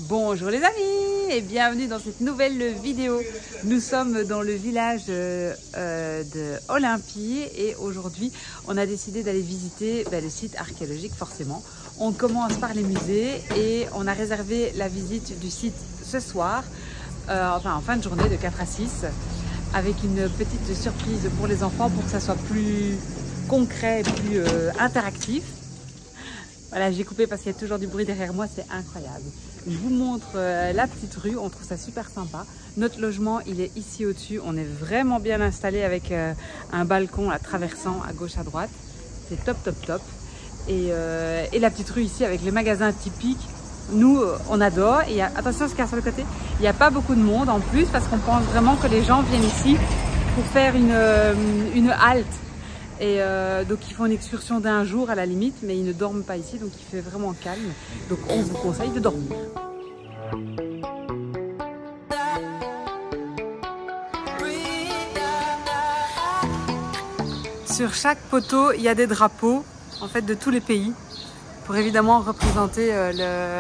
Bonjour les amis et bienvenue dans cette nouvelle vidéo. Nous sommes dans le village de Olympie et aujourd'hui on a décidé d'aller visiter le site archéologique forcément. On commence par les musées et on a réservé la visite du site ce soir, en fin de journée de 4 à 6 avec une petite surprise pour les enfants pour que ça soit plus concret, plus interactif. Voilà, j'ai coupé parce qu'il y a toujours du bruit derrière moi, c'est incroyable. Je vous montre la petite rue, on trouve ça super sympa. Notre logement, il est ici au-dessus. On est vraiment bien installé avec un balcon à traversant à gauche à droite. C'est top, top, top. Et la petite rue ici avec les magasins typiques, nous, on adore. Et attention, ce qu'il y a sur le côté, il n'y a pas beaucoup de monde en plus parce qu'on pense vraiment que les gens viennent ici pour faire une halte. Et donc ils font une excursion d'un jour à la limite, mais ils ne dorment pas ici, donc il fait vraiment calme. Donc on vous conseille de dormir. Sur chaque poteau, il y a des drapeaux en fait de tous les pays pour évidemment représenter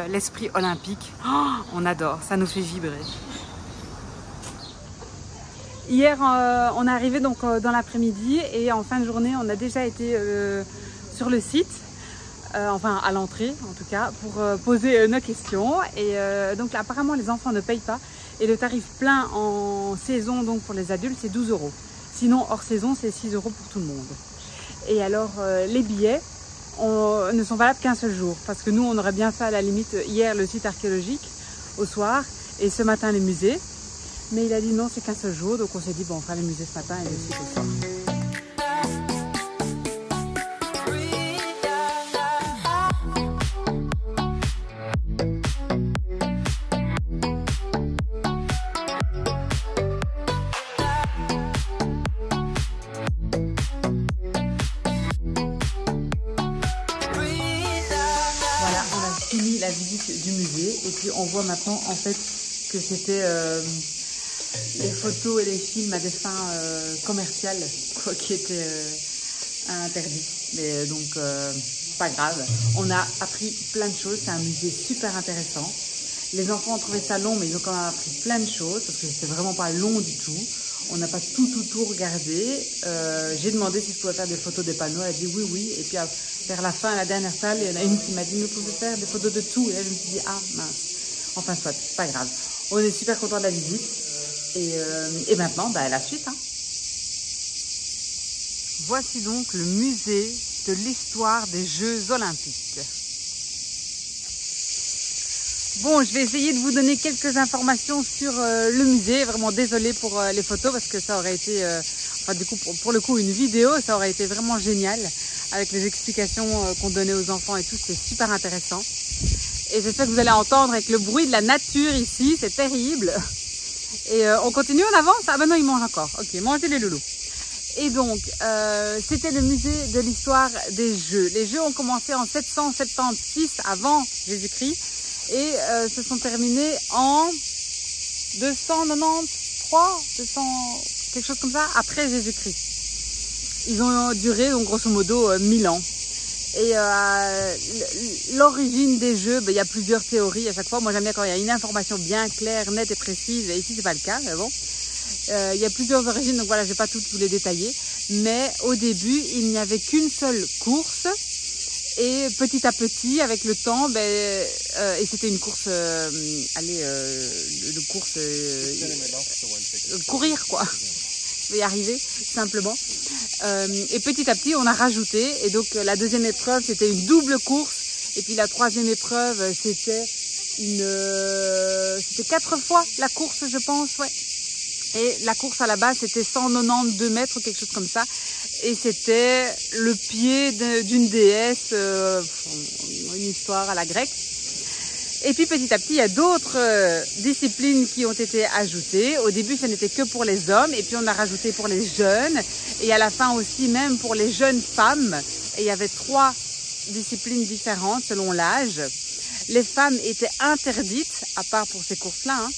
l'esprit olympique. Oh, on adore, ça nous fait vibrer. Hier, on est arrivé donc dans l'après-midi et en fin de journée, on a déjà été sur le site, enfin à l'entrée en tout cas, pour poser nos questions. Et donc apparemment, les enfants ne payent pas et le tarif plein en saison donc pour les adultes, c'est 12 €. Sinon, hors saison, c'est 6 € pour tout le monde. Et alors, les billets ne sont valables qu'un seul jour parce que nous, on aurait bien fait à la limite hier le site archéologique au soir et ce matin les musées. Mais il a dit non, c'est qu'un seul jour, donc on s'est dit bon, on fera les musées ce matin et le site au soir. Voilà, on a fini la visite du musée et puis on voit maintenant en fait que c'était les photos et les films à des fins commerciales qui étaient interdits. Mais donc, pas grave. On a appris plein de choses. C'est un musée super intéressant. Les enfants ont trouvé ça long, mais ils ont quand même appris plein de choses parce que c'était vraiment pas long du tout. On n'a pas tout regardé. J'ai demandé si je pouvais faire des photos des panneaux. Elle a dit oui, oui. Et puis vers la fin, à la dernière salle, il y en a une qui m'a dit mais vous pouvez faire des photos de tout. Et là, je me suis dit ah mince. Enfin soit, pas grave. On est super content de la visite. Et maintenant, la suite. Hein. Voici donc le musée de l'histoire des Jeux Olympiques. Bon, je vais essayer de vous donner quelques informations sur le musée. Vraiment désolée pour les photos parce que ça aurait été, du coup, pour le coup, une vidéo, ça aurait été vraiment génial avec les explications qu'on donnait aux enfants et tout. C'était super intéressant. Et j'espère que vous allez entendre avec le bruit de la nature ici, c'est terrible. Et on continue, on avance. Ah ben non, ils mangent encore. Ok, mangez les loulous. Et donc, c'était le musée de l'histoire des Jeux. Les Jeux ont commencé en 776 avant Jésus-Christ et se sont terminés en 293, quelque chose comme ça, après Jésus-Christ. Ils ont duré, donc, grosso modo, 1000 ans. Et l'origine des Jeux, il y a plusieurs théories à chaque fois. Moi, j'aime bien quand il y a une information bien claire, nette et précise. Et ici, c'est pas le cas, mais bon. Il y a plusieurs origines, donc voilà, je vais pas toutes vous les détailler. Mais au début, il n'y avait qu'une seule course. Et petit à petit, avec le temps, et c'était une course, courir quoi. Je vais y arriver simplement. Et petit à petit, on a rajouté. Et donc, la deuxième épreuve, c'était une double course. Et puis, la troisième épreuve, c'était 4 fois la course, je pense, ouais. Et la course à la base, c'était 192 mètres, quelque chose comme ça. Et c'était le pied d'une déesse, une histoire à la grecque. Et puis petit à petit, il y a d'autres disciplines qui ont été ajoutées. Au début, ce n'était que pour les hommes. Et puis on a rajouté pour les jeunes. Et à la fin aussi, même pour les jeunes femmes. Et il y avait 3 disciplines différentes selon l'âge. Les femmes étaient interdites, à part pour ces courses-là,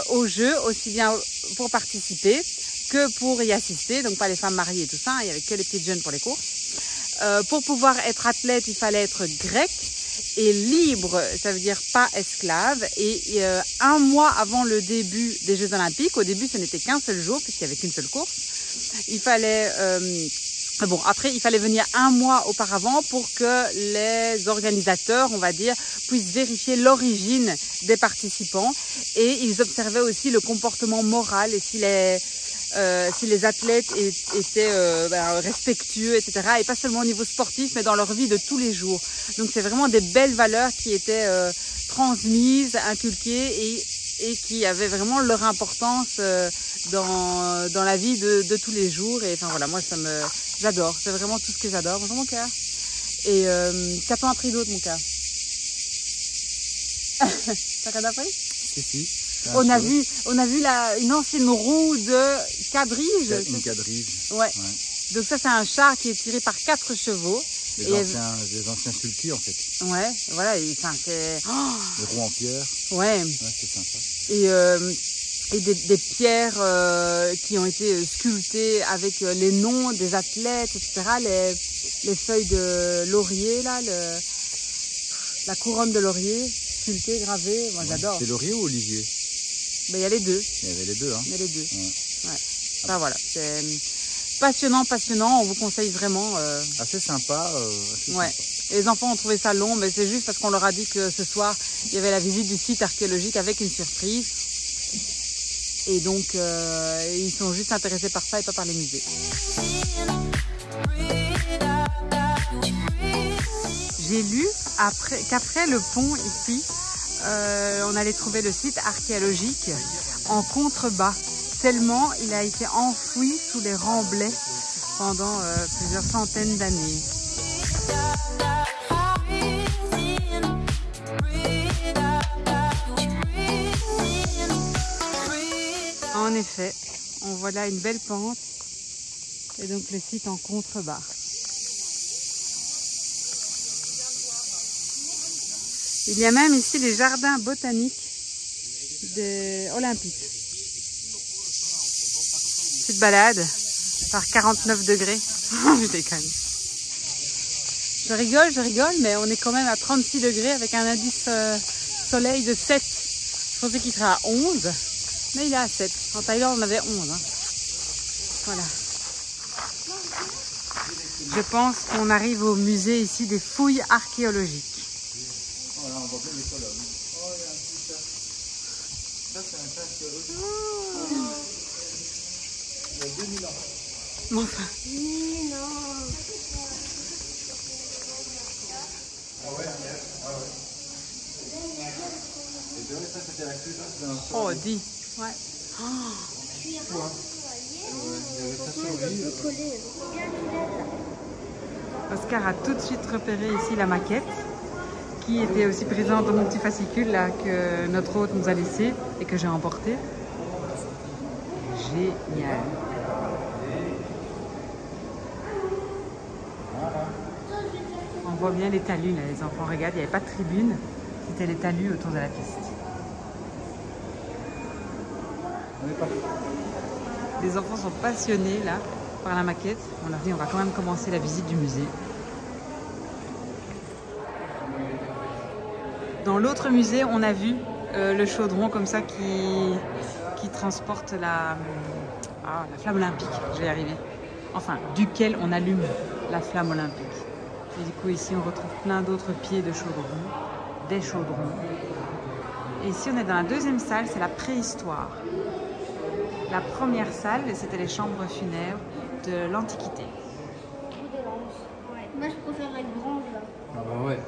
aux Jeux, aussi bien pour participer que pour y assister. Donc pas les femmes mariées et tout ça. Il n'y avait que les petites jeunes pour les courses. Pour pouvoir être athlète, il fallait être grec. Et libre, ça veut dire pas esclave. Et un mois avant le début des Jeux Olympiques, au début ce n'était qu'un seul jour puisqu'il n'y avait qu'une seule course, il fallait... bon, après, il fallait venir un mois auparavant pour que les organisateurs, on va dire, puissent vérifier l'origine des participants. Et ils observaient aussi le comportement moral et si les athlètes étaient respectueux, etc. Et pas seulement au niveau sportif, mais dans leur vie de tous les jours. Donc, c'est vraiment des belles valeurs qui étaient transmises, inculquées et qui avaient vraiment leur importance dans la vie de tous les jours. Et enfin, voilà, moi, j'adore. C'est vraiment tout ce que j'adore. Bonjour, mon cœur. Et qu'as-tu appris d'autre, mon cœur? T'as rien appris? Si. On a vu une ancienne roue de quadrige. Une quadrige. Ouais. Donc ça, c'est un char qui est tiré par 4 chevaux. Des anciens sulky, en fait. Ouais, voilà. C'est... Oh, des roues en pierre. Ouais. C'est sympa. Et des pierres qui ont été sculptées avec les noms des athlètes, etc. Les feuilles de laurier, là, la couronne de laurier, sculptée, gravée. Moi, j'adore. C'est laurier ou olivier? Ben, il y a les deux. Il y avait les deux, hein. Il y a les deux. Ouais. Enfin, voilà. C'est passionnant. On vous conseille vraiment. Assez sympa. Ouais. Et les enfants ont trouvé ça long, mais c'est juste parce qu'on leur a dit que ce soir, il y avait la visite du site archéologique avec une surprise. Et donc, ils sont juste intéressés par ça et pas par les musées. J'ai lu qu'après le pont ici, on allait trouver le site archéologique en contrebas. Tellement il a été enfoui sous les remblais pendant plusieurs centaines d'années. En effet, on voit là une belle pente et donc le site en contrebas. Il y a même ici les jardins botaniques olympiques. Petite balade par 49 degrés. Je déconne. Je rigole, mais on est quand même à 36 degrés avec un indice soleil de 7. Je pensais qu'il serait à 11. Mais il est à 7. En Thaïlande, on avait 11. Hein. Voilà. Je pense qu'on arrive au musée ici des fouilles archéologiques. Voilà, on voit bien les colonnes. Oh, il y a un petit chat. Ça, c'est un chat archéologique. Il y a 2000 ans. Mais enfin. Non. Ah ouais. Et c'est vrai, ça, c'était la cuve. Oh, dis. Ouais. Oh. Oscar a tout de suite repéré ici la maquette qui était aussi présente dans mon petit fascicule là, que notre hôte nous a laissé et que j'ai emporté. Génial. On voit bien les talus là, les enfants regardent, il n'y avait pas de tribune, c'était les talus autour de la piste. Les enfants sont passionnés là par la maquette. On leur dit on va quand même commencer la visite du musée. Dans l'autre musée, on a vu le chaudron comme ça qui transporte la flamme olympique. Je vais y arriver. Enfin, duquel on allume la flamme olympique. Et du coup, ici, on retrouve plein d'autres pieds de chaudron, des chaudrons. Et ici, on est dans la deuxième salle, c'est la préhistoire. La première salle, c'était les chambres funèbres de l'Antiquité. Moi, je préfère la grande là. Ah bah ouais.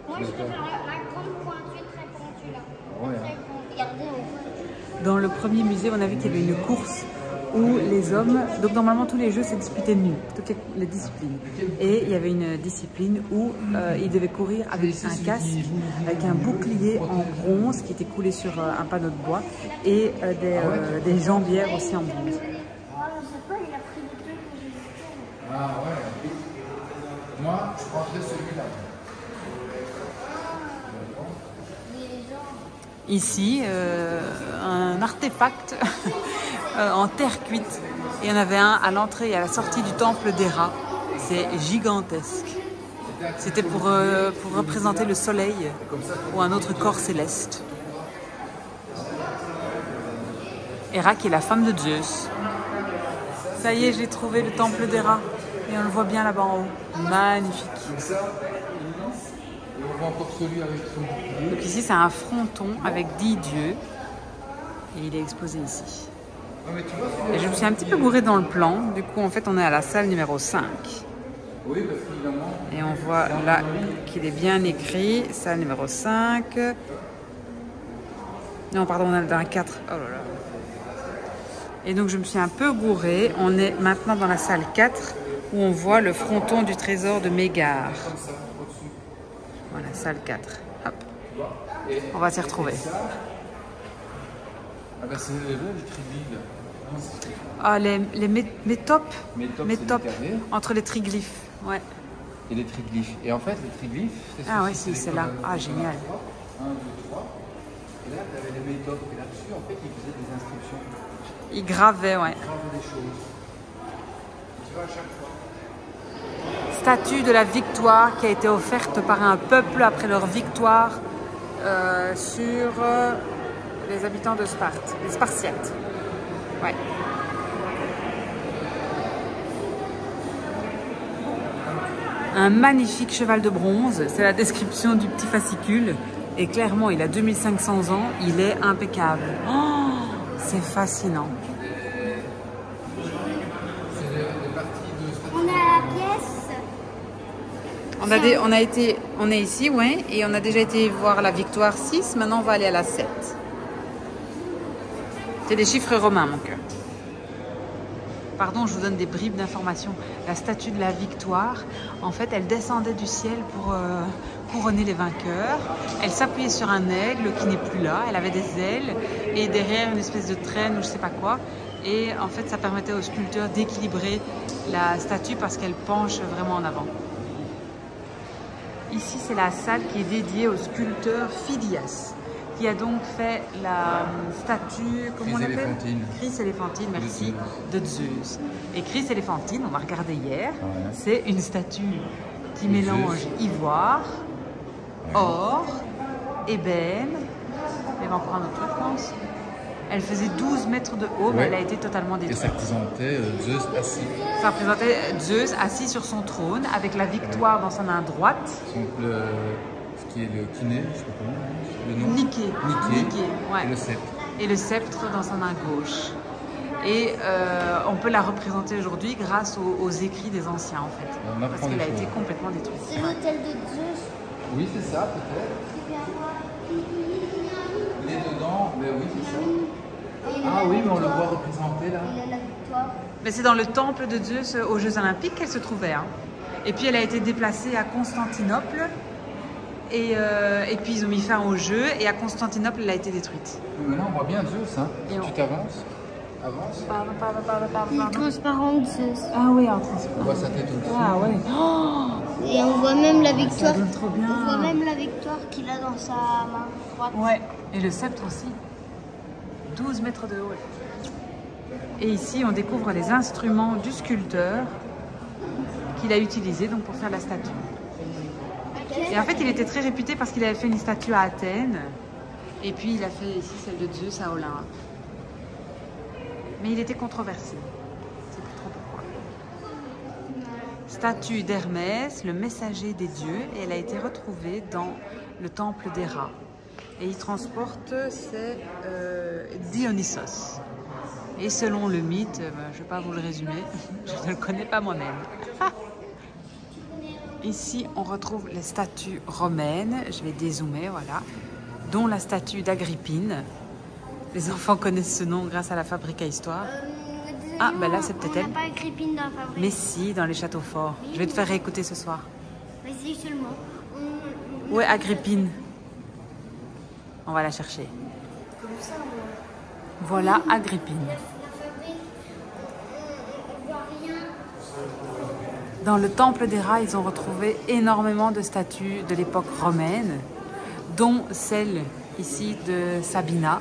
Moi, je préfère la grande pointue, très pointue là. Ouais. Très pointue. Regardez, on voit. Dans le premier musée, on a vu qu'il y avait une course où les hommes, donc normalement tous les jeux se disputaient nus, toutes les disciplines. Et il y avait une discipline où ils devaient courir avec un casque, avec un bouclier en bronze qui était coulé sur un panneau de bois et des jambières aussi en bronze. Ah, je sais pas, il a pris des trucs que j'ai vu. Ah ouais. Moi, je prendrais celui-là. Ici, un artefact en terre cuite. Et il y en avait un à l'entrée et à la sortie du temple d'Héra. C'est gigantesque. C'était pour représenter le soleil ou un autre corps céleste. Héra qui est la femme de Zeus. Ça y est, j'ai trouvé le temple d'Héra. Et on le voit bien là-bas en haut. Magnifique. Donc ça, et on voit encore celui avec son bouclier. Donc ici, c'est un fronton avec 10 dieux. Et il est exposé ici. Ah, mais tu vois, Et je me suis un petit peu gourée dans le plan. Du coup, en fait, on est à la salle numéro 5. oui, parce qu'évidemment. Et on voit là qu'il est bien écrit. Salle numéro 5. Non, pardon, on est dans la 4. Oh là là. Et donc, je me suis un peu gourée. On est maintenant dans la salle 4 où on voit le fronton du trésor de Mégare. Comme ça, au-dessus. Voilà, salle 4. Hop. On va s'y retrouver. Ah bah c'est là, les triglyphes là. Non, c'est- Ah, les métopes. Métopes, Métopes. c'est des carrés. Entre les triglyphes. Ouais. Et les triglyphes. Et en fait, les triglyphes, c'est Ah ceci, ouais, si, les c'est là. colonnes. Ah, génial. 1, 2, 3. Et là, tu avais les métopes. Et là-dessus, en fait, ils faisaient des inscriptions. Il gravait, ouais. Ils gravaient des choses. Tu vois, à chaque fois. Statue de la victoire qui a été offerte par un peuple après leur victoire sur les habitants de Sparte, les Spartiates. Ouais. Un magnifique cheval de bronze, c'est la description du petit fascicule. Et clairement, il a 2500 ans, il est impeccable. Oh, c'est fascinant. C'est les parties de statue. On est à la pièce. On est ici, ouais, et on a déjà été voir la victoire 6, maintenant on va aller à la 7. C'est des chiffres romains, mon cœur. Pardon, je vous donne des bribes d'informations. La statue de la victoire, en fait, elle descendait du ciel pour couronner les vainqueurs. Elle s'appuyait sur un aigle qui n'est plus là. Elle avait des ailes et derrière une espèce de traîne ou je sais pas quoi. Et en fait, ça permettait au sculpteur d'équilibrer la statue parce qu'elle penche vraiment en avant. Ici, c'est la salle qui est dédiée au sculpteur Phidias, qui a donc fait la statue, comment on Chryse l'appelle? éléphantine. Chryse éléphantine, merci, de Zeus. Et Chryse éléphantine, on va regarder hier, Ouais. c'est une statue qui De mélange Zeus. ivoire, Ouais. or, ébène, il y avait encore un autre truc, je pense. Elle faisait 12 mètres de haut, mais Ouais. elle a été totalement Et détruite. ça représentait Zeus assis. Ça représentait Zeus assis sur son trône, avec la victoire dans sa main droite. Ce qui est le kiné, je sais pas comment, le nom. Niqué. Niqué. Ouais. Et le sceptre. Et le sceptre dans sa main gauche. Et on peut la représenter aujourd'hui grâce aux écrits des anciens, en fait. On apprend Parce qu'elle des a été choses. complètement détruite. C'est l'hôtel de Zeus. Oui, c'est ça, peut-être. C'est bien voir. Il est dedans, mais oui, c'est ça. Et il a Ah la oui, mais on le victoire. voit représenté là. Il a la victoire. Mais c'est dans le temple de Zeus aux Jeux Olympiques qu'elle se trouvait. Hein. Et puis elle a été déplacée à Constantinople. Et puis ils ont mis fin aux Jeux. Et à Constantinople, elle a été détruite. Mais maintenant, on voit bien Zeus, hein. Et on- Tu t'avances. Avance. Il est transparent, Zeus. Ah oui, en On voit sa tête au-dessus. Ah ouais. Oh, Et on voit même la ça victoire. donne trop bien. On voit même la victoire qu'il a dans sa main droite. Ouais, et le sceptre aussi. 12 mètres de haut. Et ici, on découvre les instruments du sculpteur qu'il a utilisé donc pour faire la statue. Et en fait, il était très réputé parce qu'il avait fait une statue à Athènes. Et puis, il a fait ici celle de Zeus à Olympe. Mais il était controversé. C'est plus trop pourquoi. Statue d'Hermès, le messager des dieux. Et elle a été retrouvée dans le temple d'Héra. Et il transporte, c'est Dionysos. Et selon le mythe, je ne vais pas vous le résumer, je ne le connais pas moi-même. Ici, on retrouve les statues romaines, je vais dézoomer, voilà, dont la statue d'Agrippine. Les enfants connaissent ce nom grâce à la Fabrique à Histoire. Ah, ben là, c'est peut-être On elle. n'a pas Agrippine dans la fabrique. Mais si, dans les châteaux forts. Je vais te faire réécouter ce soir. Vas-y seulement. Où est Agrippine? On va la chercher. Comme ça, moi. Voilà Agrippine. La fabrique, on voit rien. Dans le temple d'Héra, ils ont retrouvé énormément de statues de l'époque romaine, dont celle ici de Sabina,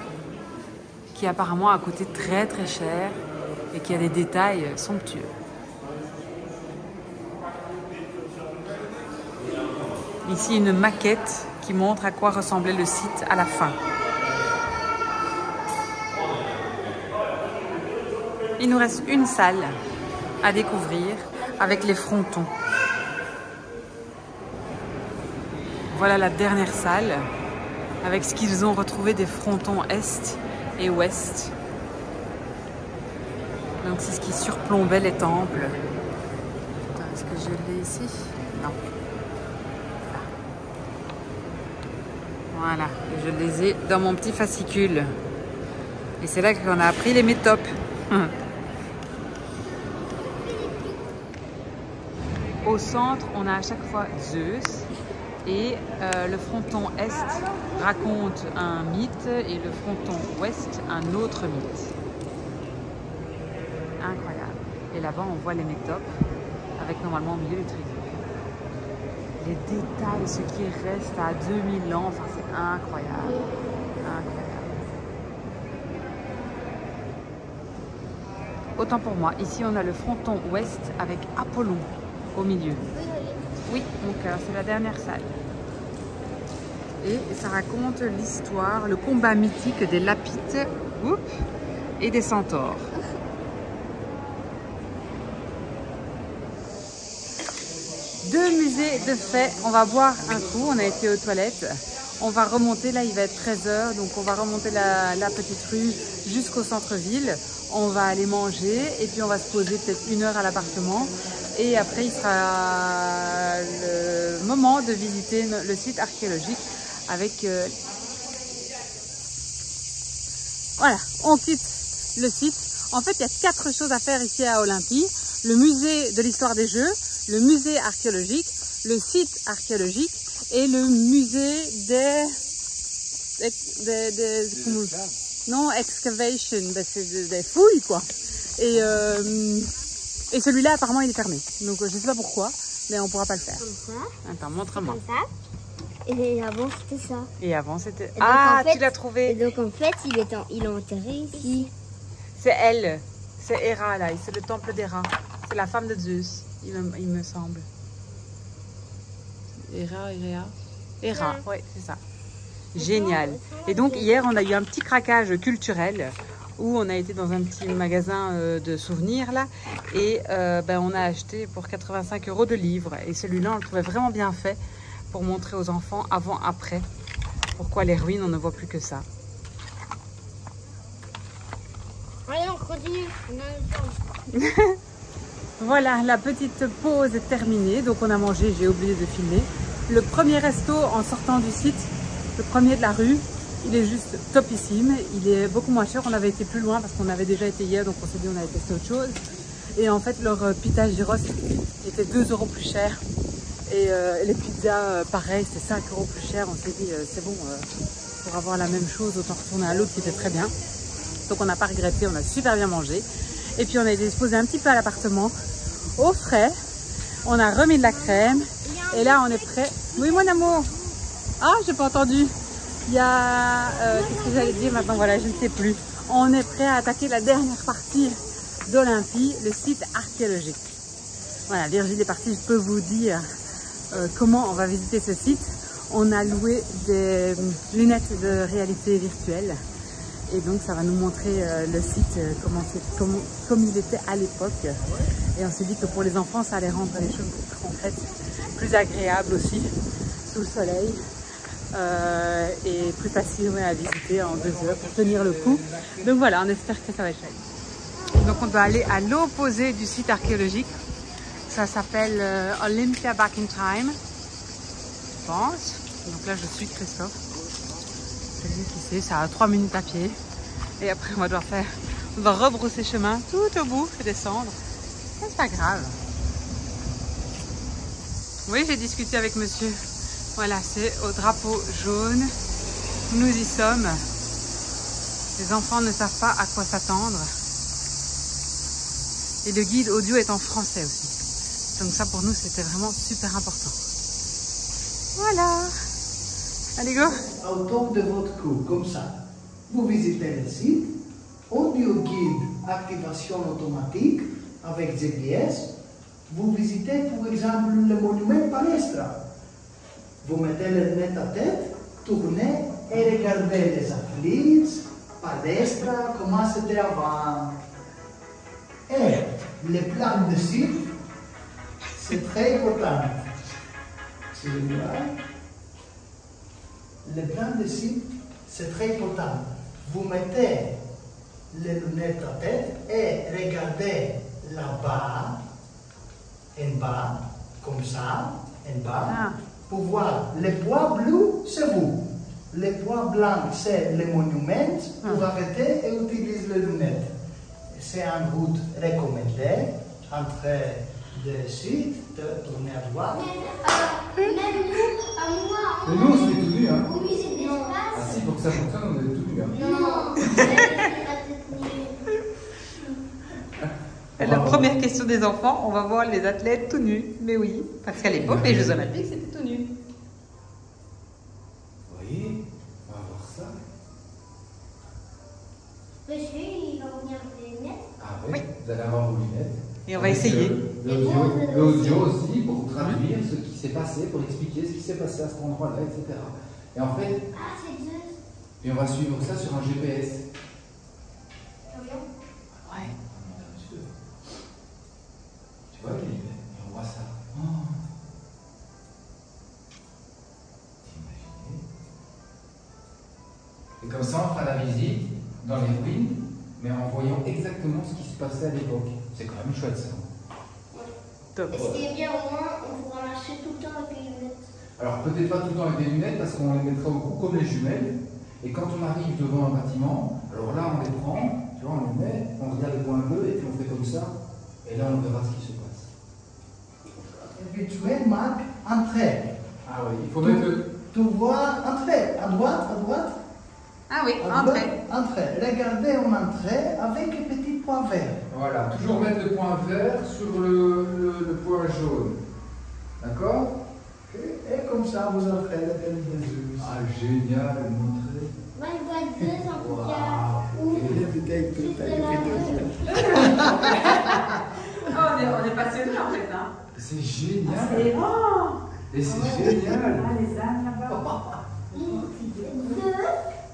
qui apparemment a coûté très très cher et qui a des détails somptueux. Ici, une maquette qui montre à quoi ressemblait le site à la fin. Il nous reste une salle à découvrir avec les frontons. Voilà la dernière salle avec ce qu'ils ont retrouvé des frontons est et ouest. Donc c'est ce qui surplombait les temples. Attends, est-ce que je l'ai ici? Non. Voilà, je les ai dans mon petit fascicule. Et c'est là qu'on a appris les métopes. Au centre, on a à chaque fois Zeus. Et le fronton est raconte un mythe et le fronton ouest un autre mythe. Incroyable. Et là-bas, on voit les métopes avec normalement au milieu les trésors. Les détails, ce qui reste à 2000 ans, enfin c'est incroyable. Incroyable. Autant pour moi, ici on a le fronton ouest avec Apollon au milieu. Oui, donc c'est la dernière salle. Et ça raconte l'histoire, le combat mythique des Lapites et des centaures. Deux musées de fait. On va boire un coup, on a été aux toilettes. On va remonter, là il va être 13 h, donc on va remonter la petite rue jusqu'au centre-ville. On va aller manger et puis on va se poser peut-être 1 heure à l'appartement. Et après, il sera le moment de visiter le site archéologique avec... Voilà, on quitte le site. En fait, il y a 4 choses à faire ici à Olympie. Le musée de l'histoire des jeux, le musée archéologique, le site archéologique et le musée non, excavation, ben c'est des fouilles quoi. Et celui-là, apparemment, il est fermé. Donc, je ne sais pas pourquoi, mais on ne pourra pas le faire. Comme ça. Attends, montre-moi. Comme ça. Et avant, c'était ça. Et avant, c'était... Ah, en fait, tu l'as trouvé. Et donc, en fait, il est enterré ici. C'est elle. C'est Héra, là. C'est le temple d'Héra. C'est la femme de Zeus, il me semble. Héra. Héra, ouais, c'est ça. Génial. Et donc, hier, on a eu un petit craquage culturel où on a été dans un petit magasin de souvenirs là et on a acheté pour 85 € de livres et celui-là on le trouvait vraiment bien fait pour montrer aux enfants avant après pourquoi les ruines on ne voit plus que ça. Allez, on continue. Voilà, la petite pause est terminée, donc on a mangé, j'ai oublié de filmer. Le premier resto en sortant du site, le premier de la rue, il est juste topissime, il est beaucoup moins cher, on avait été plus loin parce qu'on avait déjà été hier, donc on s'est dit on avait testé autre chose. Et en fait leur pita gyros était 2 € plus cher et les pizzas pareil, c'était 5 € plus cher. On s'est dit c'est bon, pour avoir la même chose, autant retourner à l'autre qui était très bien. Donc on n'a pas regretté, on a super bien mangé. Et puis on a été se poser un petit peu à l'appartement, au frais, on a remis de la crème et là on est prêt. Oui mon amour. Ah, j'ai pas entendu. Il y a... qu'est-ce que j'allais dire maintenant? Voilà, je ne sais plus. On est prêt à attaquer la dernière partie d'Olympie, le site archéologique. Voilà, Virgile est partie, je peux vous dire comment on va visiter ce site. On a loué des lunettes de réalité virtuelle. Et donc ça va nous montrer le site, comme il était à l'époque. Et on s'est dit que pour les enfants, ça allait rendre les choses plus concrètes, plus agréables aussi, sous le soleil. Et plus facile à visiter en 2 heures pour tenir le coup. Donc voilà, on espère que ça va être chouette. Donc on doit aller à l'opposé du site archéologique. Ça s'appelle Olympia Back in Time, je pense. Donc là je suis Christophe. C'est lui qui sait, ça a 3 minutes à pied. Et après on va rebrousser chemin tout au bout et descendre. C'est pas grave. Oui, j'ai discuté avec monsieur. Voilà, c'est au drapeau jaune. Nous y sommes. Les enfants ne savent pas à quoi s'attendre. Et le guide audio est en français aussi. Donc ça pour nous c'était vraiment super important. Voilà. Allez go. Autour de votre cou, comme ça. Vous visitez le site. Audio guide activation automatique avec GPS. Vous visitez par exemple le monument Palestra. Vous mettez les lunettes à tête, tournez et regardez les athlètes, palestra, comment c'était avant. Et le plan de site, c'est très important. Tu vois? Le plan de site, c'est très important. Vous mettez les lunettes à tête et regardez là-bas, en bas, comme ça, en bas, pour voir. Le poids bleu, c'est vous. Le poids blanc, c'est le monument pour arrêter et utiliser les lunettes. C'est une route recommandée entre deux sites, de tourner à droite. Même nous, à moi, Mais nous, on est tout nus, hein. au musée d'espace. Ah si, pour que ça fonctionne, on est tout nus, hein. Non, La première question des enfants, on va voir les athlètes tout nus. Mais oui, parce qu'à l'époque, les Jeux Olympiques, c'était tout nus. Vous voyez, on va voir ça. Monsieur, il va revenir avec les lunettes. Ah oui, vous allez avoir vos lunettes. Et on va essayer. L'audio aussi pour traduire ce qui s'est passé, pour expliquer ce qui s'est passé à cet endroit-là, etc. Et en fait, Ah, c'est Zeus. et on va suivre ça sur un GPS. Curieux. Ouais. Tu vois les lunettes, et on voit ça. Oh. T'imagines? Et comme ça, on fera la visite dans les ruines, mais en voyant exactement ce qui se passait à l'époque. C'est quand même chouette ça. Top. Et ce qui est bien, au moins, on pourra marcher tout le temps avec les lunettes. Alors peut-être pas tout le temps avec des lunettes parce qu'on les mettra au cou comme les jumelles. Et quand on arrive devant un bâtiment, alors là on les prend, tu vois, on les met, on regarde le point bleu et puis on fait comme ça. Et là on verra ce qui se passe. Visuel marque entrée. Ah oui, il faut mettre le... Tu vois entrée, à droite, à droite. Ah oui, À entrée. droite, entrée. Regardez en entrée avec un petit point vert. Voilà, toujours mettre le point vert sur le point jaune. D'accord? Et comme ça, vous entrez le thème de Zeus. Ah génial, montrer. Moi, je vois Zeus en tout cas. Waouh. Ou Et- juste de la... On est passionnés en fait. Hein. C'est génial. Oh, Et c'est génial. les ânes là-bas.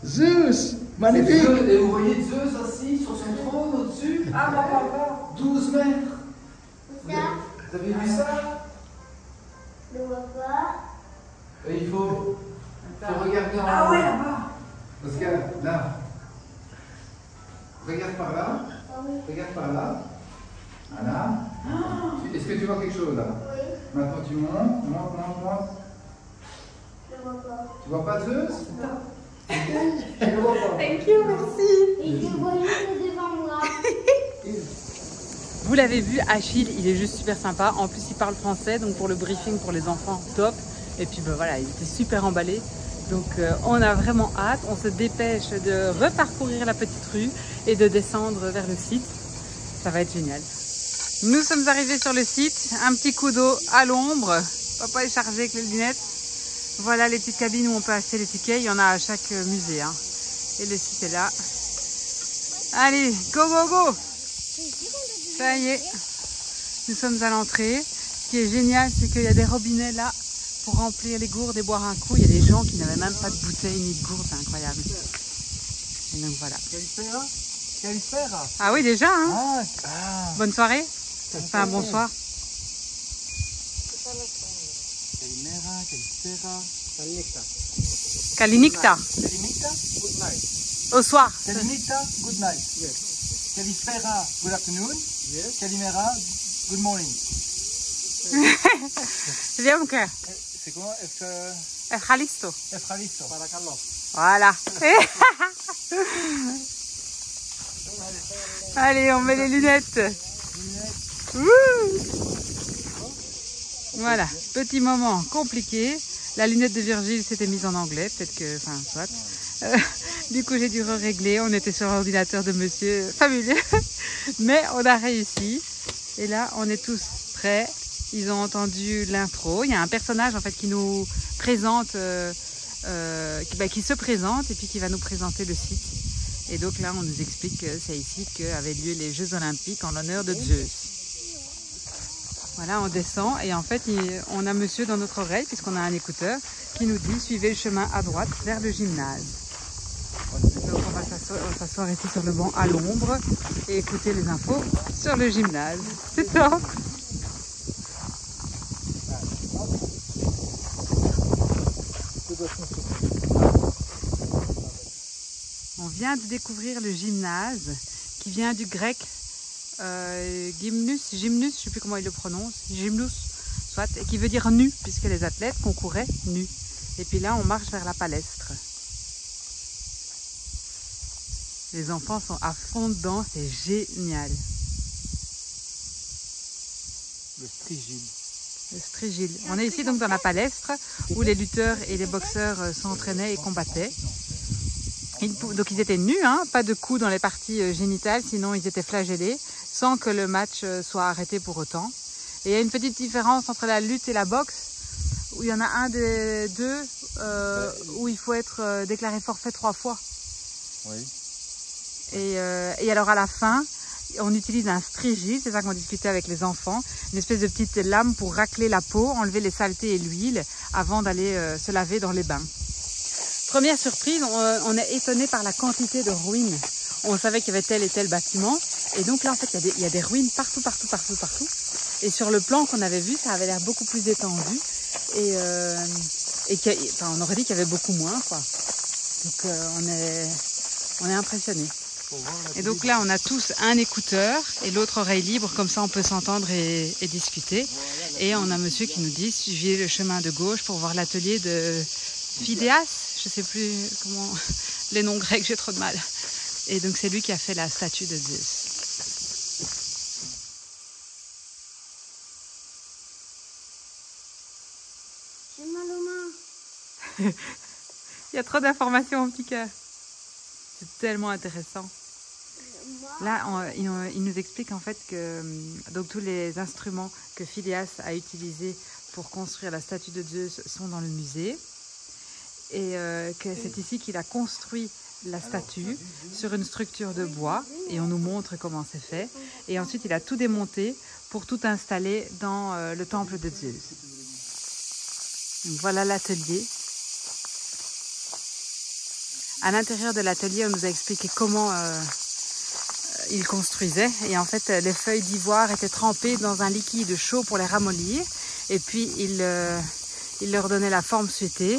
Zeus, magnifique. Et vous voyez Zeus assis sur son trône au-dessus? Ah, bah. 12 mètres. Ça, Vous avez vu ça? je ne vois pas. Et il faut regarder en Ah haut. ouais, là-bas. Parce que là, regarde par là, Ah oui. regarde par là. Voilà. Est-ce que tu vois quelque chose là? Oui, Maintenant tu montes, monte. je ne vois pas. Tu vois pas Zeus? Thank you, merci. Et je vois juste devant moi. Vous l'avez vu, Achille, il est juste super sympa. En plus, il parle français, donc pour le briefing pour les enfants, top. Et puis ben, voilà, il était super emballé. Donc on a vraiment hâte. On se dépêche de reparcourir la petite rue et de descendre vers le site. Ça va être génial. Nous sommes arrivés sur le site. Un petit coup d'eau à l'ombre. Papa est chargé avec les lunettes. Voilà les petites cabines où on peut acheter les tickets. Il y en a à chaque musée. Hein. Et le site est là. Allez, go, go, go! Ça y est, nous sommes à l'entrée. Ce qui est génial, c'est qu'il y a des robinets là pour remplir les gourdes et boire un coup. Il y a des gens qui n'avaient même pas de bouteille ni de gourde, c'est incroyable. Et donc voilà. Califera. Ah oui, déjà, hein? Ah. Bonne soirée. Enfin, bonsoir. Calimera, Califera, Calimita. Kalinikta. Calimita, good night. Au soir. Calimita, good night. Yes. Califera, good afternoon. Yes. Calimera, good morning. Bien, que. C'est comment? Efralisto. Efralisto. Para Carlos. Voilà. Allez, on met les lunettes. Wouh. Voilà, petit moment compliqué. La lunette de Virgile s'était mise en anglais, peut-être que, enfin, soit. Du coup, j'ai dû régler. On était sur l'ordinateur de monsieur, fabuleux. Mais on a réussi. Et là, on est tous prêts. Ils ont entendu l'intro. Il y a un personnage en fait qui nous présente, qui se présente et puis qui va nous présenter le site. Et donc là, on nous explique que c'est ici qu'avaient lieu les Jeux Olympiques en l'honneur de Zeus. Voilà, on descend et en fait, on a monsieur dans notre oreille, puisqu'on a un écouteur, qui nous dit « Suivez le chemin à droite vers le gymnase ». Donc on va s'asseoir ici sur le banc à l'ombre et écouter les infos sur le gymnase. C'est top! On vient de découvrir le gymnase qui vient du grec gymnus, je ne sais plus comment il le prononce, gymnus, soit, et qui veut dire nu, puisque les athlètes concouraient nus. Et puis là, on marche vers la palestre. Les enfants sont à fond dedans, c'est génial. Le strigile. Le strigile. On est ici donc dans la palestre où les lutteurs et les boxeurs s'entraînaient et combattaient. Donc ils étaient nus, hein, pas de coups dans les parties génitales, sinon ils étaient flagellés, sans que le match soit arrêté pour autant. Et il y a une petite différence entre la lutte et la boxe, où il y en a un des deux où il faut être déclaré forfait 3 fois. Oui. Et alors à la fin, on utilise un strigile, c'est ça qu'on discutait avec les enfants, une espèce de petite lame pour racler la peau, enlever les saletés et l'huile avant d'aller se laver dans les bains. Première surprise, on est étonné par la quantité de ruines. On savait qu'il y avait tel et tel bâtiment. Et donc là, en fait, il y a des ruines partout. Et sur le plan qu'on avait vu, ça avait l'air beaucoup plus étendu. Et on aurait dit qu'il y avait beaucoup moins, quoi. Donc on est impressionnés. Et donc là, on a tous un écouteur et l'autre oreille libre. Comme ça, on peut s'entendre et discuter. Et on a monsieur qui nous dit, suivez le chemin de gauche pour voir l'atelier de Phidias. Je ne sais plus comment les noms grecs, j'ai trop de mal. Et donc c'est lui qui a fait la statue de Zeus. J'ai mal aux mains. Il y a trop d'informations, mon petit cœur. C'est tellement intéressant. Là, il nous explique en fait que donc, tous les instruments que Phidias a utilisés pour construire la statue de Zeus sont dans le musée. Et que c'est ici qu'il a construit la statue sur une structure de bois et on nous montre comment c'est fait. Et ensuite, il a tout démonté pour tout installer dans le temple de Zeus. Donc, voilà l'atelier. À l'intérieur de l'atelier, on nous a expliqué comment il construisait. Et en fait, les feuilles d'ivoire étaient trempées dans un liquide chaud pour les ramollir. Et puis, il leur donnait la forme souhaitée.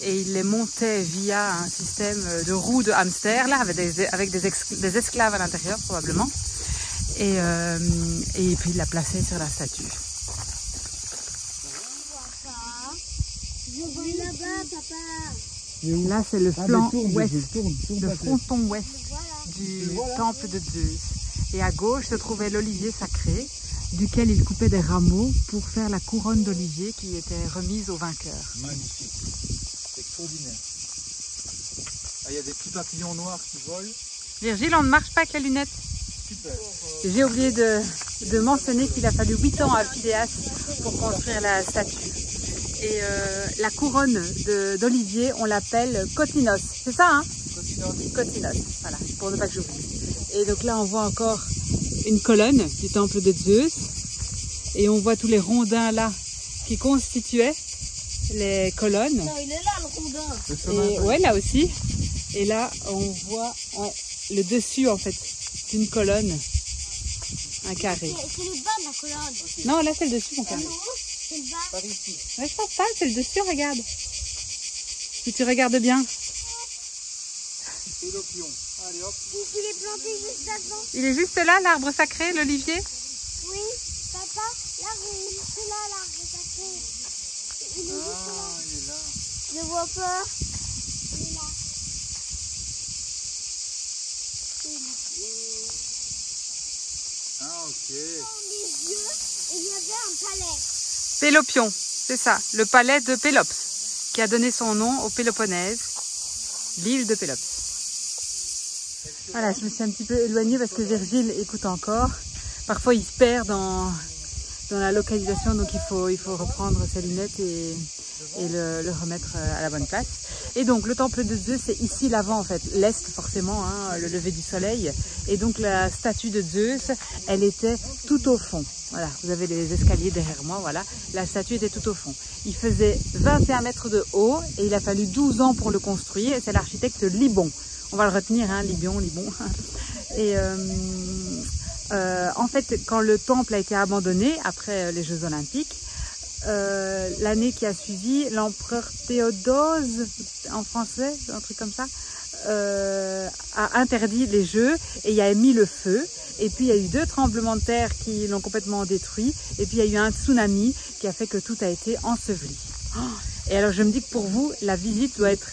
Et il les montait via un système de roues de hamster, là, avec des esclaves à l'intérieur, probablement. Et puis il la plaçait sur la statue. Je vois là-bas, papa. Là, c'est le flanc ouest, le fronton ouest du temple de Zeus. Et à gauche se trouvait l'olivier sacré, duquel il coupait des rameaux pour faire la couronne d'olivier qui était remise au vainqueur. Magnifique. C'est extraordinaire. Ah, il y a des petits papillons noirs qui volent. Virgile, on ne marche pas avec les lunettes. Super. J'ai oublié de mentionner qu'il a fallu 8 ans à Phidias pour construire la statue. Et la couronne d'olivier, on l'appelle Kotinos. C'est ça, hein? Kotinos, voilà, pour ne pas que j'oublie. Et donc là, on voit encore une colonne du temple de Zeus. Et on voit tous les rondins là qui constituaient les colonnes. Non, il est là, le rondin. Et ouais, là aussi. Et là, on voit le dessus, en fait, d'une colonne. Un carré. C'est le bas de la colonne. Non, là, c'est le dessus, mon carré. C'est le bas. Ouais, je pense pas, c'est le dessus, regarde. Si tu regardes bien. Pélopion. Allez hop. Il est planté juste avant. Il est juste là, l'arbre sacré, l'olivier. Oui, papa, l'arbre est juste là, l'arbre sacré. Il est juste là. Il est là. Je vois pas. Il est là. Ah, ok. Dans les yeux, il y avait un palais. Pélopion, c'est ça, le palais de Pélops, qui a donné son nom au Péloponnèse, l'île de Pélops. Voilà, je me suis un petit peu éloignée parce que Virgile écoute encore. Parfois, il se perd dans la localisation, donc il faut reprendre ses lunettes et le remettre à la bonne place. Et donc le temple de Zeus, c'est ici l'avant en fait, l'est forcément, hein, le lever du soleil. Et donc la statue de Zeus, elle était tout au fond. Voilà, vous avez les escaliers derrière moi, voilà. La statue était tout au fond. Il faisait 21 mètres de haut et il a fallu 12 ans pour le construire. Et c'est l'architecte Libon. On va le retenir, hein, Libon. Et en fait, quand le temple a été abandonné après les Jeux Olympiques, l'année qui a suivi, l'empereur Théodose, en français, un truc comme ça, a interdit les Jeux et il a mis le feu. Et puis il y a eu 2 tremblements de terre qui l'ont complètement détruit. Et puis il y a eu un tsunami qui a fait que tout a été enseveli. Et alors je me dis que pour vous, la visite doit être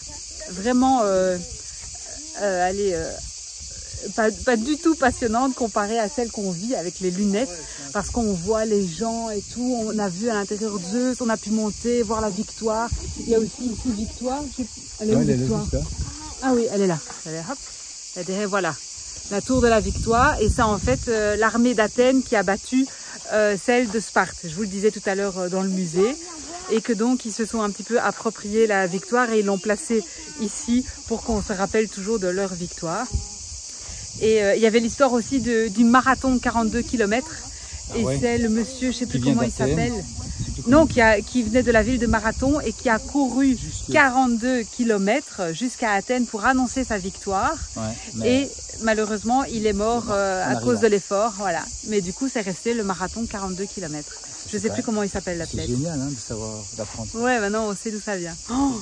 vraiment pas du tout passionnante comparée à celle qu'on vit avec les lunettes, parce qu'on voit les gens et tout. On a vu à l'intérieur de Zeus, on a pu monter, voir la victoire. Il y a aussi ici Victoire. Elle est où, Victoire? Ah oui, elle est là. Elle est, hop, elle est derrière, voilà. La tour de la Victoire. Et ça, en fait, l'armée d'Athènes qui a battu celle de Sparte. Je vous le disais tout à l'heure dans le musée. Et que donc, ils se sont un petit peu approprié la victoire et ils l'ont placée ici pour qu'on se rappelle toujours de leur victoire. Et il y avait l'histoire aussi du marathon de 42 km. Et ouais, c'est le monsieur, je ne sais plus comment il s'appelle, non, qui venait de la ville de Marathon et qui a couru 42 km jusqu'à Athènes pour annoncer sa victoire. Ouais, et malheureusement, il est mort à cause de l'effort. Voilà. Mais du coup, c'est resté le marathon de 42 km. Je ne sais plus comment il s'appelle l'athlète. C'est génial, hein, de savoir, d'apprendre. Ouais, maintenant on sait d'où ça vient. Oh,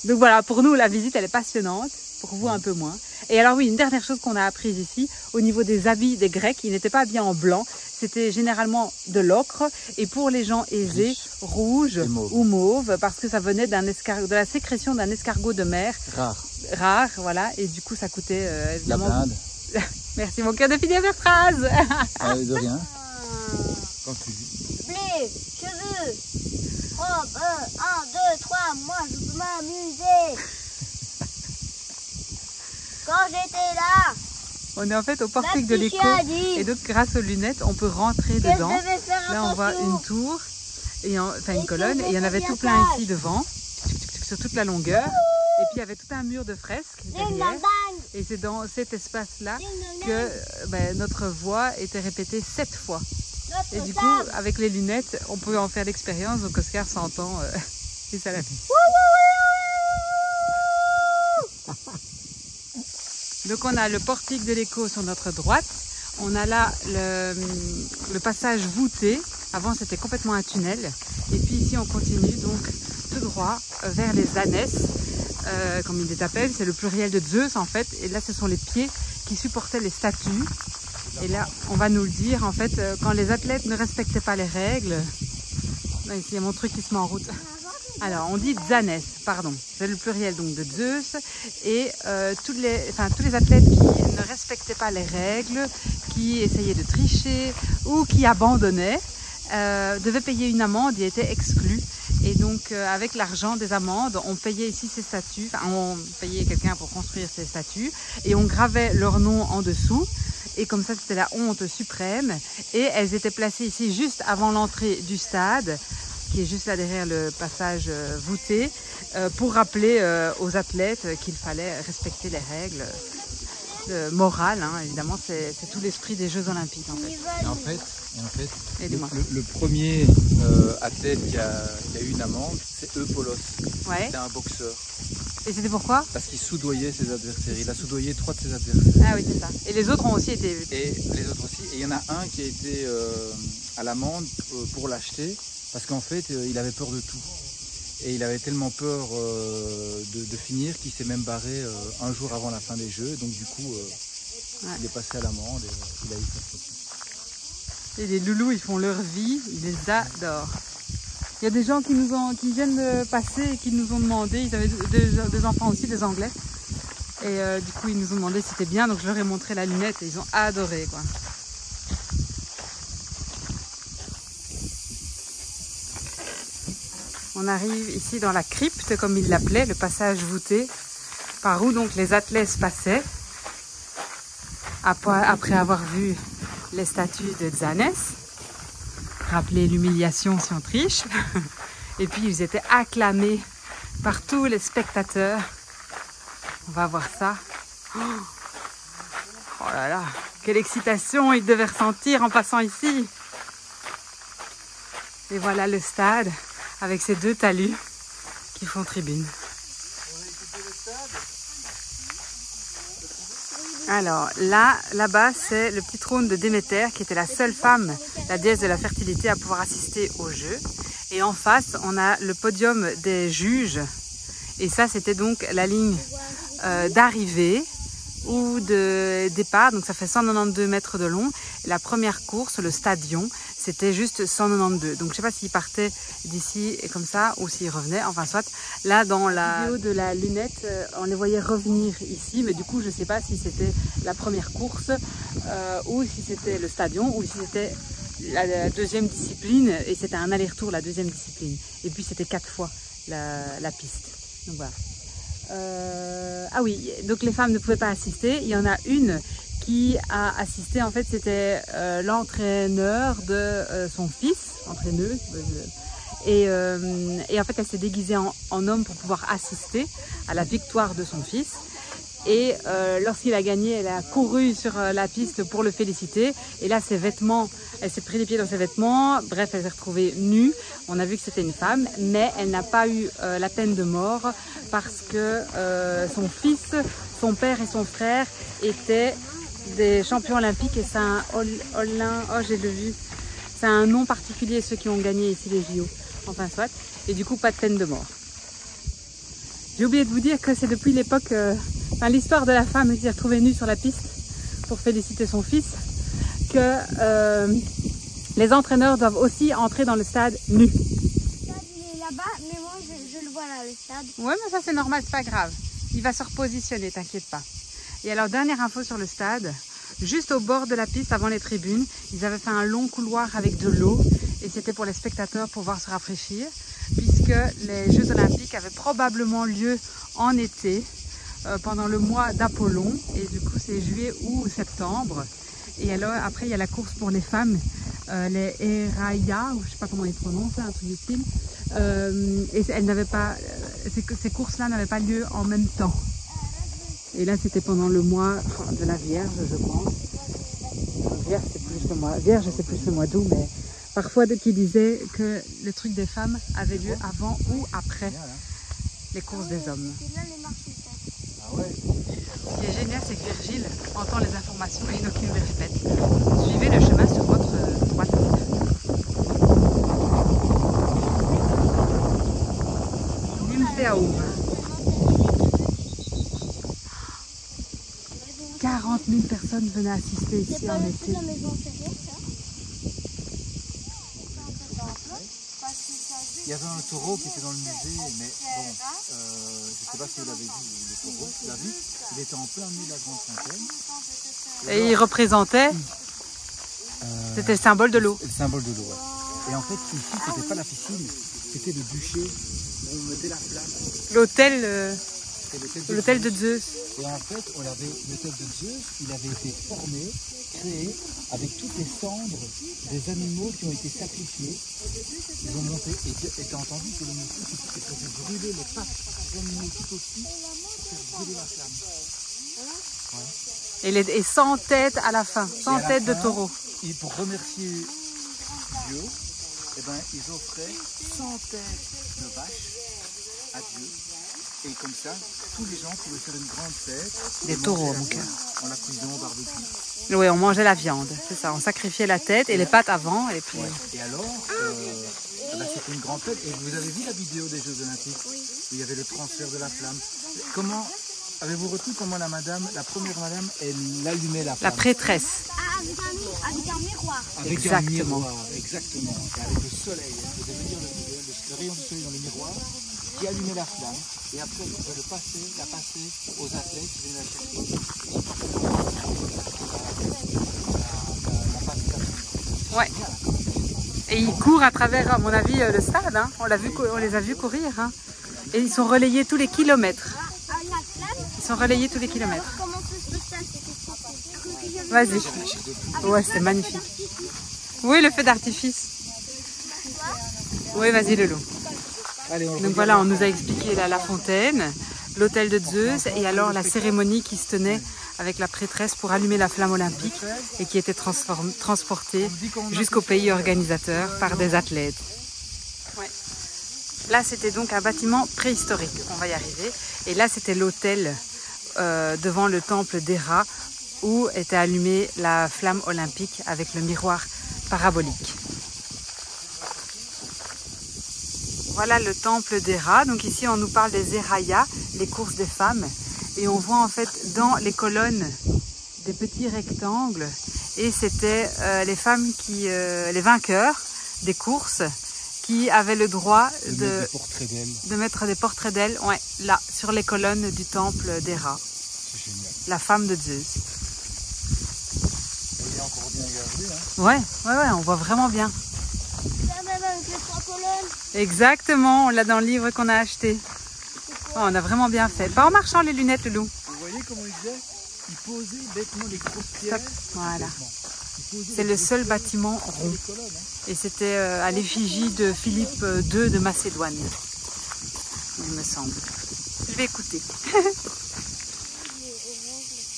donc voilà, pour nous, la visite, elle est passionnante. Pour vous, un peu moins. Et alors oui, une dernière chose qu'on a apprise ici, au niveau des habits des Grecs, ils n'étaient pas habillés en blanc. C'était généralement de l'ocre. Et pour les gens aisés, rouge ou mauve, parce que ça venait de la sécrétion d'un escargot de mer. Rare, voilà. Et du coup, ça coûtait évidemment... La blinde. Merci mon cœur de finir cette phrase. De rien. Quand tu dis. Blé, cheveux, robe, 1, 2, 3, moi je peux m'amuser. Quand j'étais là. On est en fait au portique de l'écho et donc grâce aux lunettes on peut rentrer dedans. Là on voit une tour, et enfin une colonne, et il y en avait tout plein ici devant, sur toute la longueur. Et puis il y avait tout un mur de fresques derrière. Et c'est dans cet espace-là que notre voix était répétée 7 fois. Et du coup, avec les lunettes, on peut en faire l'expérience. Donc Oscar s'entend et ça l'a fait. Donc on a le portique de l'écho sur notre droite. On a là le passage voûté. Avant c'était complètement un tunnel. Et puis ici on continue donc tout droit vers les ânesses, comme ils les appellent. C'est le pluriel de Zeus en fait. Et là ce sont les pieds qui supportaient les statues. Et là, on va nous le dire, en fait, quand les athlètes ne respectaient pas les règles... Là, ici, il y a mon truc qui se met en route. Alors, on dit Zanès, pardon. C'est le pluriel donc de Zeus. Et tous les athlètes qui ne respectaient pas les règles, qui essayaient de tricher ou qui abandonnaient, devaient payer une amende et étaient exclus. Et donc, avec l'argent des amendes, on payait ici ces statues. Enfin, on payait quelqu'un pour construire ces statues. Et on gravait leur nom en dessous. Et comme ça, c'était la honte suprême. Et elles étaient placées ici juste avant l'entrée du stade, qui est juste là derrière le passage voûté, pour rappeler aux athlètes qu'il fallait respecter les règles morales. Hein. Évidemment, c'est tout l'esprit des Jeux Olympiques. En fait, le premier athlète qui a eu une amende, c'est Eupholos. Ouais. C'était un boxeur. Et c'était pourquoi? Parce qu'il soudoyait ses adversaires. Il a soudoyé 3 de ses adversaires. Ah oui, c'est ça. Et les autres ont aussi été... Et les autres aussi. Et il y en a un qui a été à l'amende pour l'acheter, parce qu'en fait, il avait peur de tout. Et il avait tellement peur de finir qu'il s'est même barré un jour avant la fin des Jeux. Donc du coup, il est passé à l'amende et il a eu sa faute. Et les loulous, ils font leur vie, ils les adorent. Il y a des gens qui viennent de passer et qui nous ont demandé, ils avaient deux enfants aussi, des Anglais. Et du coup, ils nous ont demandé si c'était bien, donc je leur ai montré la lunette et ils ont adoré, quoi. On arrive ici dans la crypte, comme ils l'appelaient, le passage voûté, par où donc les athlètes passaient, après avoir vu les statues de Zanès. Rappeler l'humiliation si on triche. Et puis ils étaient acclamés par tous les spectateurs. On va voir ça. Oh là là, quelle excitation ils devaient ressentir en passant ici. Et voilà le stade avec ces deux talus qui font tribune. Alors là-bas, c'est le petit trône de Déméter qui était la seule femme, la déesse de la fertilité, à pouvoir assister au jeu. Et en face, on a le podium des juges. Et ça, c'était donc la ligne d'arrivée ou de départ. Donc ça fait 192 mètres de long. Et la première course, le stadion, c'était juste 192. Donc je ne sais pas s'ils partaient d'ici et comme ça ou s'ils revenaient. Enfin soit, là dans la vidéo de la lunette, on les voyait revenir ici. Mais du coup, je ne sais pas si c'était la première course ou si c'était le stadion ou si c'était la deuxième discipline. Et c'était un aller-retour, la deuxième discipline. Et puis c'était 4 fois la piste. Donc voilà. Ah oui, donc les femmes ne pouvaient pas assister. Il y en a une qui a assisté, en fait c'était l'entraîneur de son fils, entraîneuse, et en fait elle s'est déguisée en homme pour pouvoir assister à la victoire de son fils. Et lorsqu'il a gagné, elle a couru sur la piste pour le féliciter. Et là, ses vêtements, elle s'est pris les pieds dans ses vêtements. Bref, elle s'est retrouvée nue. On a vu que c'était une femme, mais elle n'a pas eu la peine de mort parce que son fils, son père et son frère étaient des champions olympiques. Et c'est un j'ai vu. C'est un nom particulier, ceux qui ont gagné ici les JO. Enfin, soit. Et du coup, pas de peine de mort. J'ai oublié de vous dire que c'est depuis l'époque, l'histoire de la femme qui s'est retrouvée nue sur la piste pour féliciter son fils, que les entraîneurs doivent aussi entrer dans le stade nus. Le stade il est là-bas, mais moi je le vois là, le stade. Ouais, mais ça c'est normal, c'est pas grave. Il va se repositionner, t'inquiète pas. Et alors, dernière info sur le stade, juste au bord de la piste, avant les tribunes, ils avaient fait un long couloir avec de l'eau et c'était pour les spectateurs pour pouvoir se rafraîchir, puisque les Jeux Olympiques avaient probablement lieu en été, pendant le mois d'Apollon, et du coup c'est juillet ou septembre. Et alors après il y a la course pour les femmes, les Eraya, ou je sais pas comment ils prononcent, un truc du style, et elles n'avaient pas, ces courses-là n'avaient pas lieu en même temps. Et là c'était pendant le mois de la Vierge, je pense. Vierge c'est plus le mois d'août, mais parfois qui disaient que le truc des femmes avait lieu avant ou après les courses des hommes. C'est là les marches. Ce qui est génial, c'est que Virgile entend les informations et donc il me les répète. Suivez le chemin sur votre droite. 40 000 personnes venaient assister ici en été. La maison ferrée, ça. Il y avait un taureau qui était dans le musée, mais bon, je ne sais pas si vous l'avez vu, le taureau, tu l'as vu, il était en plein milieu de la Grande Fontaine. Et il représentait, c'était le symbole de l'eau. Le symbole de l'eau, ouais. Et en fait, ici, c'était pas la piscine, c'était le bûcher où on mettait la flamme. L'hôtel de Zeus. Et en fait, l'hôtel de Zeus, il avait été formé, créé, avec toutes les cendres des animaux qui ont été sacrifiés. Ils ont monté, et tu as entendu que le monsieur qui faisait brûler les pattes des animaux tout aussi pour faire brûler la flamme. Ouais. Et 100 têtes à la fin, 100 têtes de taureau. Et pour remercier Dieu, eh ben, ils offraient 100 têtes de vaches à Dieu. Et comme ça, tous les gens pouvaient faire une grande fête. Des taureaux, mon cœur. En la cuisant au barbecue. Oui, on mangeait la viande, c'est ça. On sacrifiait la tête et les pattes avant. Et puis... Ouais. Et alors, c'était une grande fête. Et vous avez vu la vidéo des Jeux Olympiques? Oui. Où il y avait le transfert de la flamme. Comment, avez-vous retenu comment la première madame, elle allumait la flamme? La prêtresse. Avec un miroir. Avec exactement. un miroir, exactement. Et avec le soleil. Elle faisait venir le rayon du soleil dans le miroir qui allumait la flamme. Et après, elle pouvait la passer aux athlètes qui venaient la chercher. Ouais. Et ils courent à travers, à mon avis, le stade. Hein. On les a vus courir. Hein. Et ils sont relayés tous les kilomètres. Ils sont relayés tous les kilomètres. Vas-y. Ouais, c'est magnifique. Oui, le feu d'artifice. Oui, vas-y, Lolo. Allez, Donc voilà, on nous a expliqué là, la fontaine, l'hôtel de Zeus et alors la cérémonie qui se tenait avec la prêtresse pour allumer la flamme olympique et qui était transportée jusqu'au pays organisateur par des athlètes. Ouais. Là, c'était donc un bâtiment préhistorique, on va y arriver. Et là, c'était l'hôtel devant le temple d'Héra où était allumée la flamme olympique avec le miroir parabolique. Voilà le temple d'Héra. Donc ici, on nous parle des Hérayas, les courses des femmes. Et on voit en fait dans les colonnes des petits rectangles. Et c'était les femmes les vainqueurs des courses qui avaient le droit de mettre des portraits d'elles, ouais, là, sur les colonnes du temple d'Héra. C'est génial. La femme de Zeus. Il est encore bien gardé, hein. Ouais, on voit vraiment bien. Là, même avec les 3 colonnes. Exactement, on l'a dans le livre qu'on a acheté. Oh, on a vraiment bien fait. Pas en marchant les lunettes, Loulou. Vous voyez comment il faisait? Il posait bêtement les grosses pierres. Voilà. C'est le seul bâtiment rond. Et c'était à l'effigie de Philippe II de Macédoine, il me semble. Je vais écouter.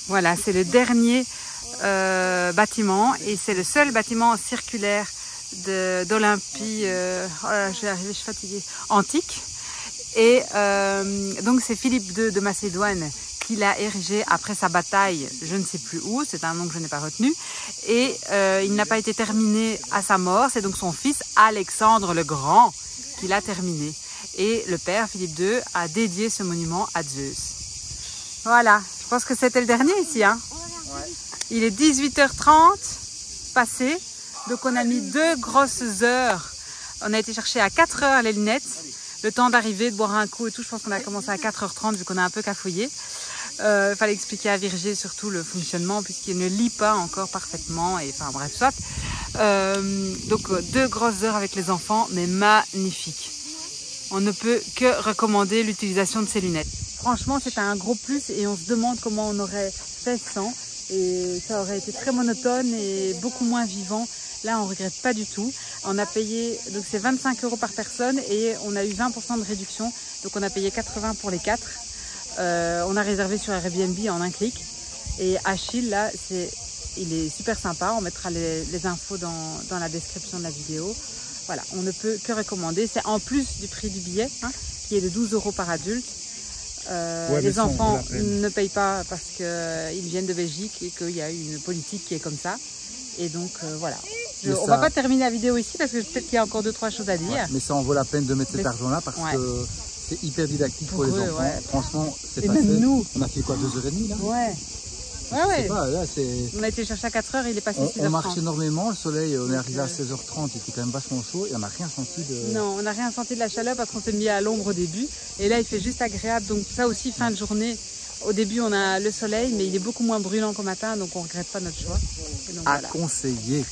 Voilà, c'est le dernier bâtiment et c'est le seul bâtiment circulaire d'Olympie, je suis fatiguée, antique. Et donc c'est Philippe II de Macédoine qui l'a érigé après sa bataille, je ne sais plus où, c'est un nom que je n'ai pas retenu. Et il n'a pas été terminé à sa mort, c'est donc son fils Alexandre le Grand qui l'a terminé. Et le père Philippe II a dédié ce monument à Zeus. Voilà, je pense que c'était le dernier ici. Hein. Ouais. Il est 18h30 passé, donc on a mis 2 grosses heures. On a été chercher à 4 heures les lunettes, le temps d'arriver, de boire un coup et tout. Je pense qu'on a commencé à 4h30 vu qu'on a un peu cafouillé. Il fallait expliquer à Virgé surtout le fonctionnement puisqu'il ne lit pas encore parfaitement. Et enfin bref, soit. Donc 2 grosses heures avec les enfants, mais magnifique. On ne peut que recommander l'utilisation de ces lunettes. Franchement, c'est un gros plus et on se demande comment on aurait fait sans. Et ça aurait été très monotone et beaucoup moins vivant. Là, on ne regrette pas du tout. On a payé, donc c'est 25 € par personne et on a eu 20% de réduction. Donc on a payé 80 pour les 4. On a réservé sur Airbnb en un clic. Et Achille, là, il est super sympa. On mettra les infos dans la description de la vidéo. Voilà, on ne peut que recommander. C'est en plus du prix du billet, hein, qui est de 12 € par adulte. Les enfants ne payent pas parce qu'ils viennent de Belgique et qu'il y a une politique qui est comme ça. Et donc voilà. On va pas terminer la vidéo ici parce que peut-être qu'il y a encore 2-3 choses à dire. Ouais, mais ça en vaut la peine de mettre cet argent-là parce que c'est hyper didactique pour les enfants. Ouais. Franchement, c'est passé. Même nous. On a fait quoi, 2h30 là? Ouais. Ouais. Pas, là, on a été chercher à 4 heures, il est passé 6h30. On marche énormément, le soleil, on est arrivé à 16h30, il était quand même vachement chaud et on n'a rien senti de... Non, on n'a rien senti de la chaleur parce qu'on s'est mis à l'ombre au début. Et là, il fait juste agréable, donc ça aussi, fin de journée. Au début, on a le soleil, mais il est beaucoup moins brûlant qu'au matin, donc on ne regrette pas notre choix. Et donc, à conseiller.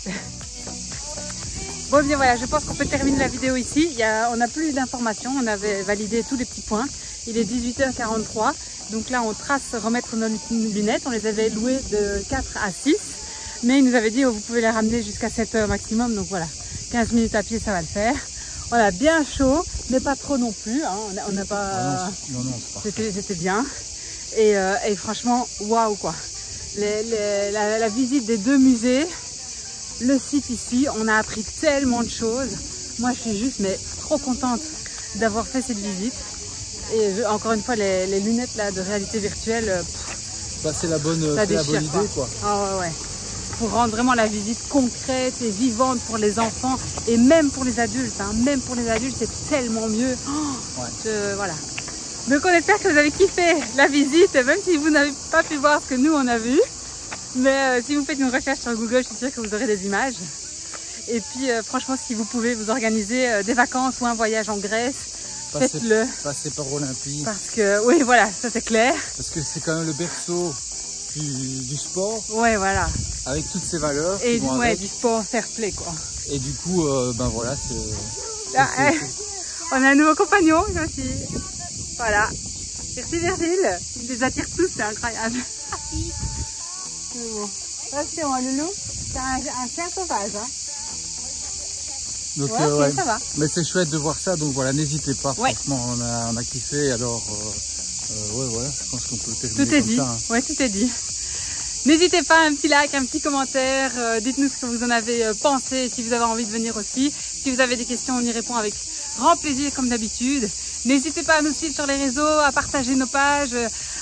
Bon, bien voilà, je pense qu'on peut terminer la vidéo ici. On n'a plus d'informations, on avait validé tous les petits points. Il est 18h43. Donc là, on trace remettre nos lunettes. On les avait louées de 4 à 6. Mais il nous avait dit, oh, vous pouvez les ramener jusqu'à 7 heures maximum. Donc voilà, 15 minutes à pied, ça va le faire. On a bien chaud, mais pas trop non plus. Hein. On n'a pas... Non, c'était bien. Et franchement, waouh quoi. La visite des 2 musées, le site ici, on a appris tellement de choses. Moi, je suis juste trop contente d'avoir fait cette visite. Et encore une fois, les lunettes là, de réalité virtuelle, c'est la bonne idée quoi. Ah ouais. Pour rendre vraiment la visite concrète et vivante pour les enfants et même pour les adultes. Hein. Même pour les adultes, c'est tellement mieux. Voilà. Donc on espère que vous avez kiffé la visite, même si vous n'avez pas pu voir ce que nous on a vu. Mais si vous faites une recherche sur Google, je suis sûre que vous aurez des images. Et puis franchement, si vous pouvez vous organiser des vacances ou un voyage en Grèce, faites-le. Passez par Olympie. Parce que, oui, voilà, ça c'est clair. Parce que c'est quand même le berceau du sport. Ouais, voilà. Avec toutes ses valeurs. Et du sport fair play, quoi. Et du coup, ben voilà, on a un nouveau compagnon aussi. Voilà. Merci Virgile. Il les attire tous, c'est incroyable. Bon. Ça c'est moi, Loulou. C'est un chien sauvage, hein. Donc, Ouais, ok, ouais. ça va. Mais c'est chouette de voir ça, donc voilà, n'hésitez pas, Ouais. franchement, on a kiffé, alors ouais, je pense qu'on peut terminer Tout est comme dit. ça. Hein. Ouais, tout est dit. N'hésitez pas, un petit like, un petit commentaire, dites-nous ce que vous en avez pensé, si vous avez envie de venir aussi. Si vous avez des questions, on y répond avec grand plaisir comme d'habitude. N'hésitez pas à nous suivre sur les réseaux, à partager nos pages,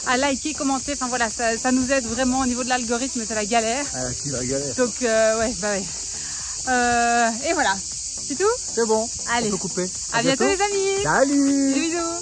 à liker, commenter. Enfin voilà, ça nous aide vraiment au niveau de l'algorithme, c'est la galère. Ah, qui la galère. Donc ouais, bah ouais. Et voilà, c'est tout. C'est bon, Allez. on peut couper. À bientôt les amis. Salut. Bisous.